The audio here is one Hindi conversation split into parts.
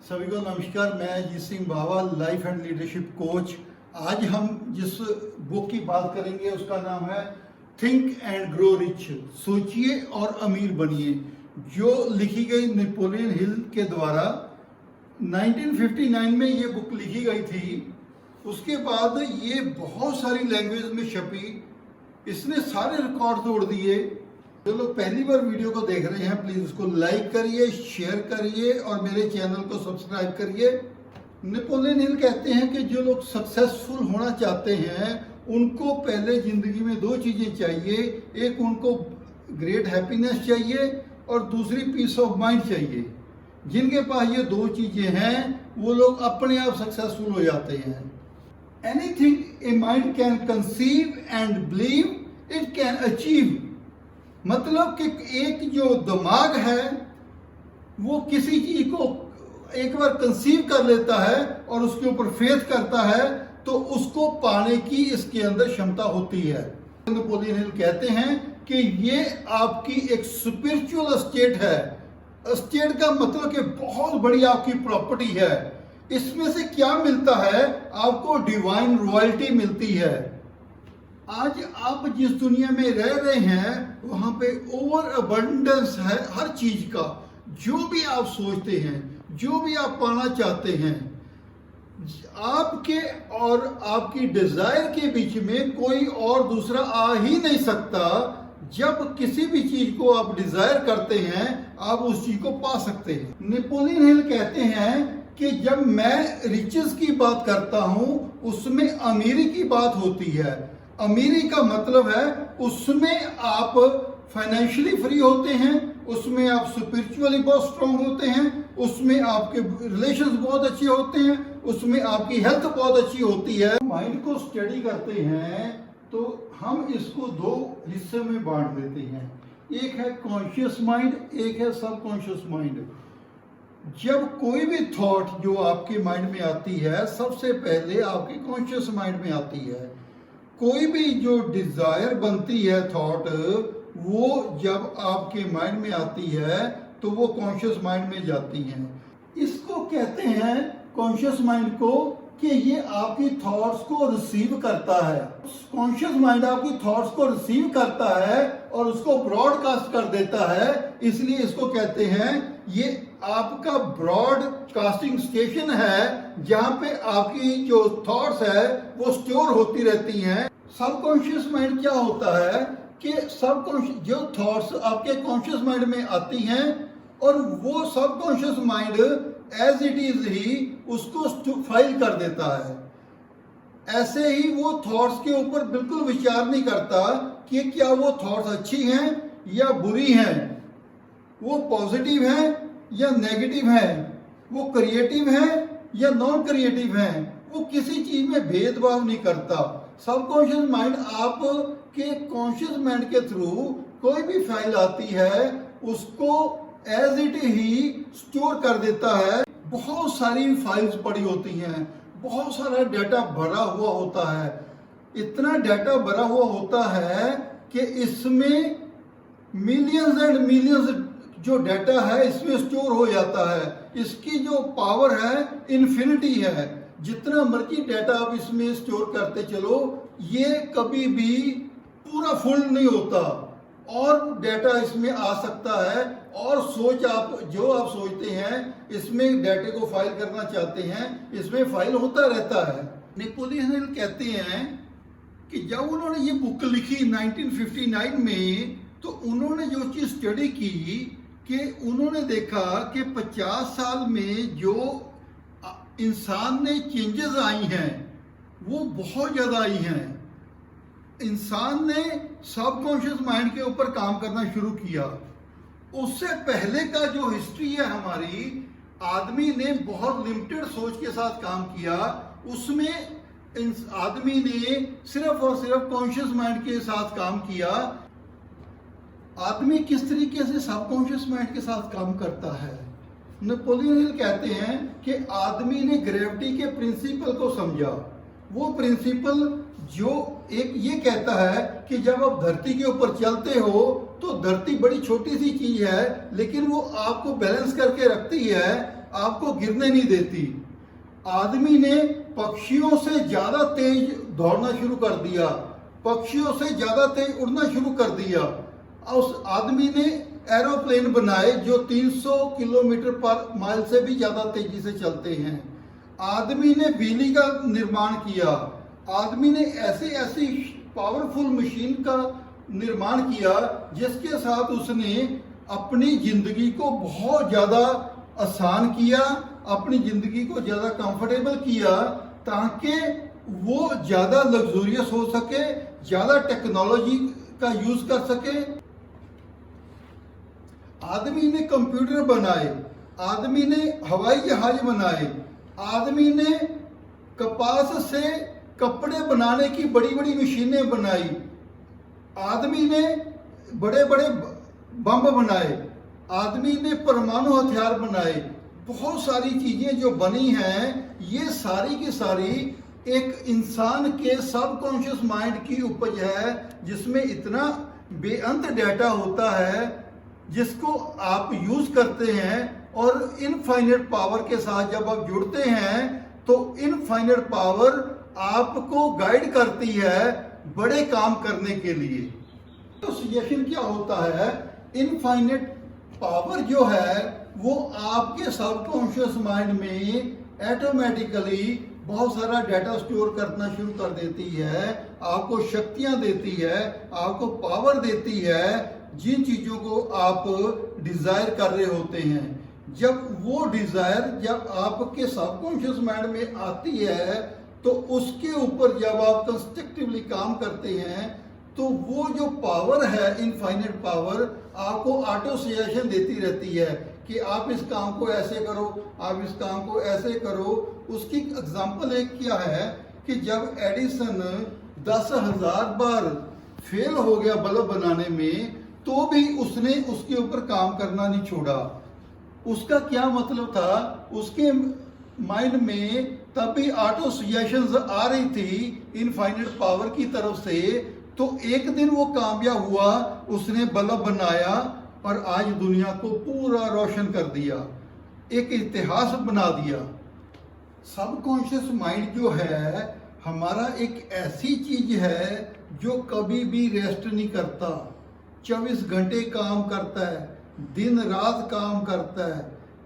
सभी को नमस्कार। मैं अजीत सिंह बावा, लाइफ एंड लीडरशिप कोच। आज हम जिस बुक की बात करेंगे उसका नाम है थिंक एंड ग्रो रिच, सोचिए और अमीर बनिए, जो लिखी गई नेपोलियन हिल के द्वारा 1959 में ये बुक लिखी गई थी। उसके बाद ये बहुत सारी लैंग्वेज में छपी, इसने सारे रिकॉर्ड तोड़ दिए। जो लोग पहली बार वीडियो को देख रहे हैं प्लीज इसको लाइक करिए, शेयर करिए और मेरे चैनल को सब्सक्राइब करिए। नेपोलियन हिल कहते हैं कि जो लोग सक्सेसफुल होना चाहते हैं उनको पहले जिंदगी में दो चीजें चाहिए, एक उनको ग्रेट हैप्पीनेस चाहिए और दूसरी पीस ऑफ माइंड चाहिए। जिनके पास ये दो चीजें हैं वो लोग अपने आप सक्सेसफुल हो जाते हैं। Anything a mind can conceive and believe it can achieve, मतलब कि एक जो दिमाग है वो किसी चीज को एक बार कंसीव कर लेता है और उसके ऊपर फेथ करता है तो उसको पाने की इसके अंदर क्षमता होती है। नेपोलियन हिल कहते हैं कि ये आपकी एक स्पिरिचुअल स्टेट है। स्टेट का मतलब कि बहुत बड़ी आपकी प्रॉपर्टी है। इसमें से क्या मिलता है? आपको डिवाइन रॉयल्टी मिलती है। आज आप जिस दुनिया में रह रहे हैं वहां पे ओवर अबंडेंस है हर चीज का। जो भी आप सोचते हैं, जो भी आप पाना चाहते हैं, आपके और आपकी डिजायर के बीच में कोई और दूसरा आ ही नहीं सकता। जब किसी भी चीज को आप डिजायर करते हैं आप उस चीज को पा सकते हैं। नेपोलियन हिल कहते हैं कि जब मैं रिचेस की बात करता हूं उसमें अमीरी की बात होती है। अमीरी का मतलब है उसमें आप फाइनेंशियली फ्री होते हैं, उसमें आप स्पिरिचुअली बहुत स्ट्रांग होते हैं, उसमें आपके रिलेशंस बहुत अच्छे होते हैं, उसमें आपकी हेल्थ बहुत अच्छी होती है। माइंड को स्टडी करते हैं तो हम इसको दो हिस्से में बांट देते हैं। एक है कॉन्शियस माइंड, एक है सबकॉन्शियस माइंड। जब कोई भी थॉट जो आपके माइंड में आती है सबसे पहले आपकी कॉन्शियस माइंड में आती है। कोई भी जो डिजायर बनती है थॉट, वो जब आपके माइंड में आती है तो वो कॉन्शियस माइंड में जाती हैं। इसको कहते हैं कॉन्शियस माइंड को कि ये आपकी थॉट्स को रिसीव करता है। कॉन्शियस माइंड आपकी थॉट्स को रिसीव करता है और उसको ब्रॉडकास्ट कर देता है, इसलिए इसको कहते हैं ये आपका ब्रॉडकास्टिंग स्टेशन है जहां पे आपकी जो थॉट्स है वो स्टोर होती रहती हैं। सबकॉन्शियस माइंड क्या होता है कि सबकॉन्शियस जो थॉट्स आपके कॉन्शियस माइंड में आती हैं और वो subconscious mind as it is ही उसको फाइल कर देता है। ऐसे ही वो थॉट्स के ऊपर बिल्कुल विचार नहीं करता कि क्या वो थॉट्स अच्छी हैं या बुरी हैं, वो पॉजिटिव हैं या नेगेटिव हैं, वो क्रिएटिव हैं या नॉन क्रिएटिव हैं। वो किसी चीज में भेदभाव नहीं करता। सबकॉन्शियस माइंड आपके कॉन्शियस माइंड के थ्रू कोई भी फाइल आती है उसको एज इट ही स्टोर कर देता है। बहुत सारी फाइल्स पड़ी होती हैं, बहुत सारा डाटा भरा हुआ होता है। इतना डाटा भरा हुआ होता है कि इसमें मिलियंस एंड मिलियंस जो डाटा है इसमें स्टोर हो जाता है। इसकी जो पावर है इन्फिनिटी है। जितना मर्जी डाटा आप इसमें स्टोर करते चलो ये कभी भी पूरा फुल नहीं होता और डाटा इसमें आ सकता है। और जो आप सोचते हैं इसमें डाटे को फाइल करना चाहते हैं इसमें फाइल होता रहता है। नेपोलियन हिल कहते हैं कि जब उन्होंने ये बुक लिखी 1959 में तो उन्होंने जो चीज स्टडी की कि उन्होंने देखा कि 50 साल में जो इंसान ने चेंजेस आई हैं वो बहुत ज्यादा आई हैं। इंसान ने सबकॉन्शियस माइंड के ऊपर काम करना शुरू किया। उससे पहले का जो हिस्ट्री है हमारी, आदमी ने बहुत लिमिटेड सोच के साथ काम किया। उसमें आदमी ने सिर्फ और सिर्फ कॉन्शियस माइंड के साथ काम किया। आदमी किस तरीके से सबकॉन्शियस माइंड के साथ काम करता है? नेपोलियन हिल कहते हैं कि आदमी ने ग्रेविटी के प्रिंसिपल को समझा। वो प्रिंसिपल जो एक ये कहता है कि जब आप धरती के ऊपर चलते हो तो धरती बड़ी छोटी सी चीज है लेकिन वो आपको बैलेंस करके रखती है। आपको गिरने नहीं देती। आदमी ने पक्षियों से ज्यादा तेज दौड़ना शुरू कर दिया, पक्षियों से ज्यादा तेज उड़ना शुरू कर दिया। उस आदमी ने एरोप्लेन बनाए जो 300 किलोमीटर पर माइल से भी ज्यादा तेजी से चलते हैं। आदमी ने बिजली का निर्माण किया, आदमी ने ऐसी ऐसी पावरफुल मशीन का निर्माण किया जिसके साथ उसने अपनी जिंदगी को बहुत ज्यादा आसान किया, अपनी जिंदगी को ज्यादा कंफर्टेबल किया, ताकि वो ज्यादा लग्जूरियस हो सके, ज्यादा टेक्नोलॉजी का यूज कर सके। आदमी ने कंप्यूटर बनाए, आदमी ने हवाई जहाज बनाए, आदमी ने कपास से कपड़े बनाने की बड़ी बड़ी मशीनें बनाई, आदमी ने बड़े बड़े बम बनाए, आदमी ने परमाणु हथियार बनाए। बहुत सारी चीजें जो बनी हैं ये सारी की सारी एक इंसान के सबकॉन्शियस माइंड की उपज है, जिसमें इतना बेअंत डाटा होता है जिसको आप यूज करते हैं। और इनफाइनाइट पावर के साथ जब आप जुड़ते हैं तो इनफाइनाइट पावर आपको गाइड करती है बड़े काम करने के लिए। तो सजेशन क्या होता है, इनफाइनाइट पावर जो है वो आपके सबकॉन्शियस माइंड में ऑटोमेटिकली बहुत सारा डाटा स्टोर करना शुरू कर देती है, आपको शक्तियां देती है, आपको पावर देती है जिन चीजों को आप डिजायर कर रहे होते हैं। जब वो डिजायर जब आपके सबकॉन्शियस माइंड में आती है तो उसके ऊपर जब आप कंस्ट्रक्टिवली काम करते हैं तो वो जो पावर है इनफाइनाइट पावर आपको ऑटो सजेशन देती रहती है कि आप इस काम को ऐसे करो, आप इस काम को ऐसे करो। उसकी एग्जांपल एक क्या है कि जब एडिसन 10,000 बार फेल हो गया बल्ब बनाने में तो भी उसने उसके ऊपर काम करना नहीं छोड़ा। उसका क्या मतलब था, उसके माइंड में तब भी ऑटो सजेशंस आ रही थी इनफाइनाइट पावर की तरफ से। तो एक दिन वो कामयाब हुआ, उसने बल्ब बनाया और आज दुनिया को पूरा रोशन कर दिया, एक इतिहास बना दिया। सबकॉन्शियस माइंड जो है हमारा एक ऐसी चीज है जो कभी भी रेस्ट नहीं करता, 24 घंटे काम करता है, दिन रात काम करता है,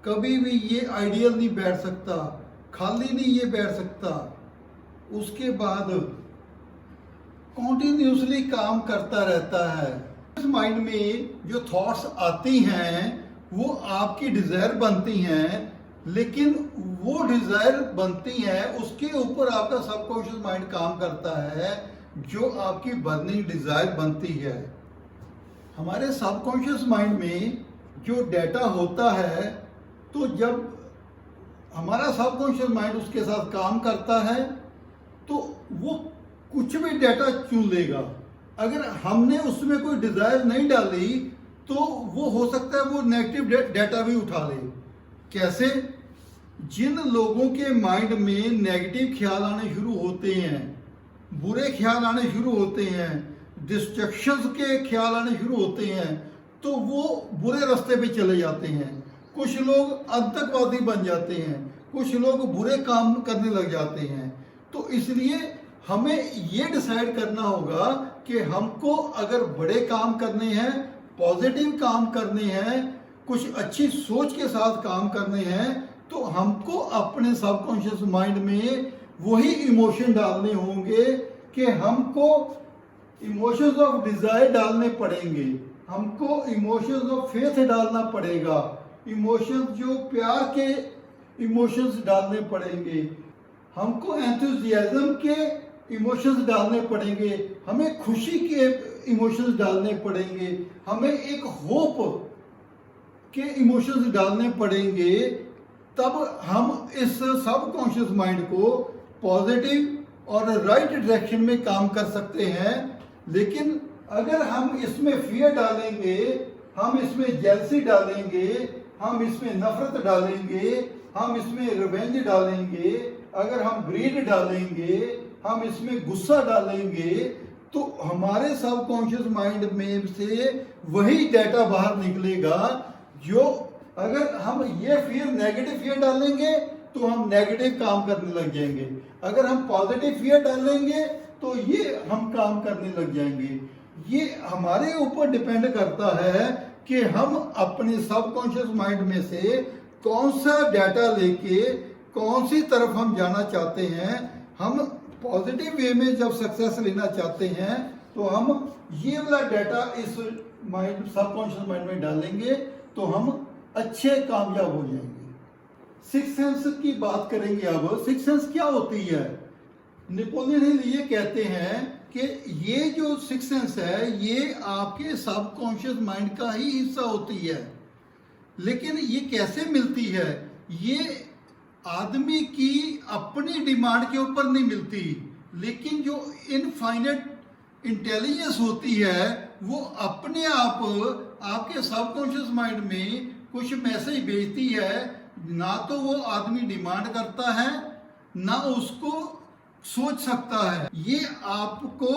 कभी भी ये आइडियल नहीं बैठ सकता, खाली नहीं ये बैठ सकता। उसके बाद कॉन्टिन्यूसली काम करता रहता है। इस माइंड में जो थॉट्स आती हैं वो आपकी डिजायर बनती हैं, लेकिन वो डिजायर बनती हैं उसके ऊपर आपका सबकॉन्शियस माइंड काम करता है जो आपकी बर्निंग डिजायर बनती है। हमारे सबकॉन्शियस माइंड में जो डाटा होता है तो जब हमारा सबकॉन्शियस माइंड उसके साथ काम करता है तो वो कुछ भी डाटा चुन लेगा। अगर हमने उसमें कोई डिजायर नहीं डाली तो वो हो सकता है वो नेगेटिव डाटा भी उठा ले। कैसे? जिन लोगों के माइंड में नेगेटिव ख्याल आने शुरू होते हैं, बुरे ख्याल आने शुरू होते हैं, डिस्ट्रक्शंस के ख्याल आने शुरू होते हैं, तो वो बुरे रास्ते पे चले जाते हैं। कुछ लोग आतंकवादी बन जाते हैं, कुछ लोग बुरे काम करने लग जाते हैं। तो इसलिए हमें ये डिसाइड करना होगा कि हमको अगर बड़े काम करने हैं, पॉजिटिव काम करने हैं, कुछ अच्छी सोच के साथ काम करने हैं, तो हमको अपने सबकॉन्शियस माइंड में वही इमोशन डालने होंगे कि हमको इमोशंस ऑफ डिजायर डालने पड़ेंगे, हमको इमोशंस ऑफ फेथ डालना पड़ेगा, इमोशंस जो प्यार के इमोशंस डालने पड़ेंगे, हमको एंथुजियाज्म के इमोशंस डालने पड़ेंगे, हमें खुशी के इमोशंस डालने पड़ेंगे, हमें एक होप के इमोशंस डालने पड़ेंगे। तब हम इस सबकॉन्शियस माइंड को पॉजिटिव और राइट डायरेक्शन में काम कर सकते हैं। लेकिन अगर हम इसमें फियर डालेंगे, हम इसमें जेलसी डालेंगे, हम इसमें नफरत डालेंगे, हम इसमें रिवेंज डालेंगे, अगर हम ग्रीड डालेंगे, हम इसमें गुस्सा डालेंगे, तो हमारे सबकॉन्शियस माइंड में से वही डाटा बाहर निकलेगा जो अगर हम ये फियर नेगेटिव फियर डालेंगे तो हम नेगेटिव काम करने लग जाएंगे, अगर हम पॉजिटिव फियर डालेंगे तो ये हम काम करने लग जाएंगे। ये हमारे ऊपर डिपेंड करता है कि हम अपने सबकॉन्शियस माइंड में से कौन सा डाटा लेके कौन सी तरफ हम जाना चाहते हैं। हम पॉजिटिव वे में जब सक्सेस लेना चाहते हैं तो हम ये वाला डाटा इस माइंड सबकॉन्शियस माइंड में डालेंगे तो हम अच्छे कामयाब हो जाएंगे। सिक्स सेंस की बात करेंगे। अब सिक्स सेंस क्या होती है? नेपोलियन हिल ये कहते हैं कि ये जो सिक्स सेंस है ये आपके सबकॉन्शियस माइंड का ही हिस्सा होती है, लेकिन ये कैसे मिलती है? ये आदमी की अपनी डिमांड के ऊपर नहीं मिलती, लेकिन जो इनफाइनाइट इंटेलिजेंस होती है वो अपने आप आपके सबकॉन्शियस माइंड में कुछ मैसेज भेजती है। ना तो वो आदमी डिमांड करता है ना उसको सोच सकता है, ये आपको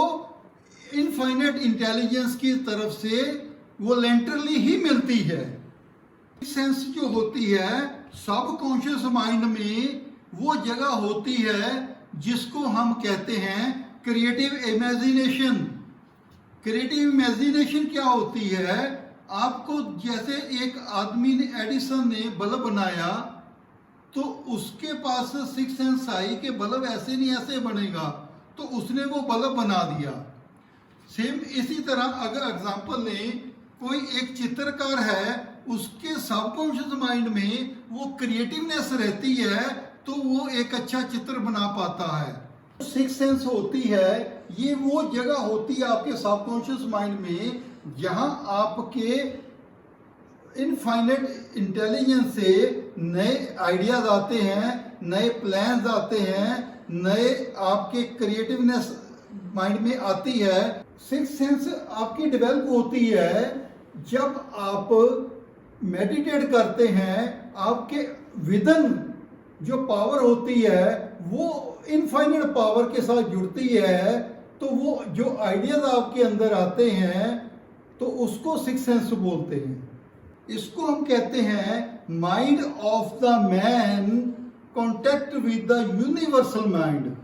इनफाइनाइट इंटेलिजेंस की तरफ से वॉलंटरली ही मिलती है। सेंस जो होती है सबकॉन्शियस माइंड में वो जगह होती है जिसको हम कहते हैं क्रिएटिव इमेजिनेशन। क्रिएटिव इमेजिनेशन क्या होती है? आपको जैसे एक आदमी ने एडिसन ने बल्ब बनाया तो उसके पास सिक्स सेंस आई कि बल्ब ऐसे नहीं ऐसे बनेगा, तो उसने वो बल्ब बना दिया। सेम इसी तरह अगर एग्जांपल लें, कोई एक चित्रकार है, उसके सबकॉन्शियस माइंड में वो क्रिएटिवनेस रहती है तो वो एक अच्छा चित्र बना पाता है। सिक्स सेंस होती है ये वो जगह होती है आपके सबकॉन्शियस माइंड में जहां आपके इनफाइनाइट इंटेलिजेंस से नए आइडियाज आते हैं, नए प्लान्स आते हैं, नए आपके क्रिएटिवनेस माइंड में आती है। सिक्स सेंस आपकी डेवलप होती है जब आप मेडिटेट करते हैं, आपके विदन जो पावर होती है वो इनफाइनाइट पावर के साथ जुड़ती है, तो वो जो आइडियाज आपके अंदर आते हैं तो उसको सिक्स सेंस बोलते हैं। इसको हम कहते हैं mind of the man contact with the universal mind.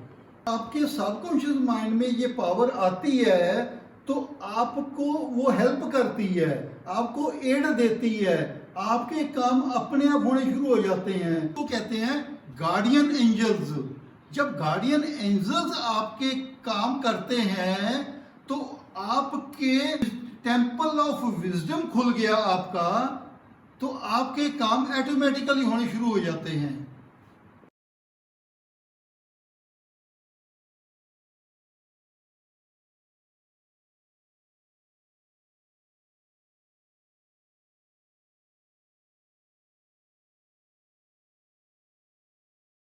आपके सबकॉन्शियस माइंड में ये पावर आती है तो आपको वो हेल्प करती है, आपको एड देती है, आपके काम अपने आप होने शुरू हो जाते हैं। तो कहते हैं गार्डियन एंजल्स। जब गार्डियन एंजल्स आपके काम करते हैं तो आपके टेम्पल ऑफ विजडम खुल गया आपका, तो आपके काम ऑटोमेटिकली होने शुरू हो जाते हैं।